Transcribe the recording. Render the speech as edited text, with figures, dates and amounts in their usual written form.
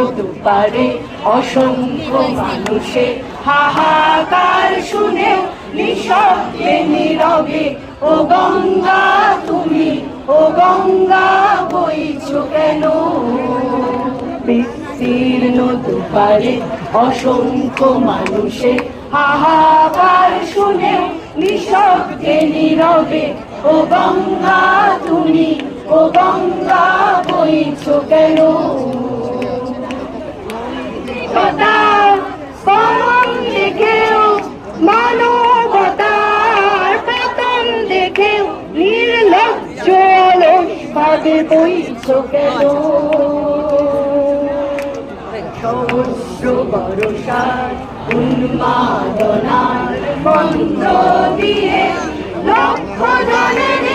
নদী পারে অসংখ্য মানুষে হাহাকার শুনেও নিঃশব্দে নীরবে ও গঙ্গা তুমি ও গঙ্গা বইছো কেন বিস্তীর্ণ দুপারে অসংখ্য মানুষে হাহাকার শুনেও নিঃশব্দে নীরবে ও গঙ্গা তুমি ও গঙ্গা বইছো কেন কলম দেখেও মানবতার পতন দেখেও নির্লজ্জ অলস ভাবে বইছো কেন সহস্র বর্ষার উন্মাদনার মন্ত্র দিয়ে লক্ষ জনের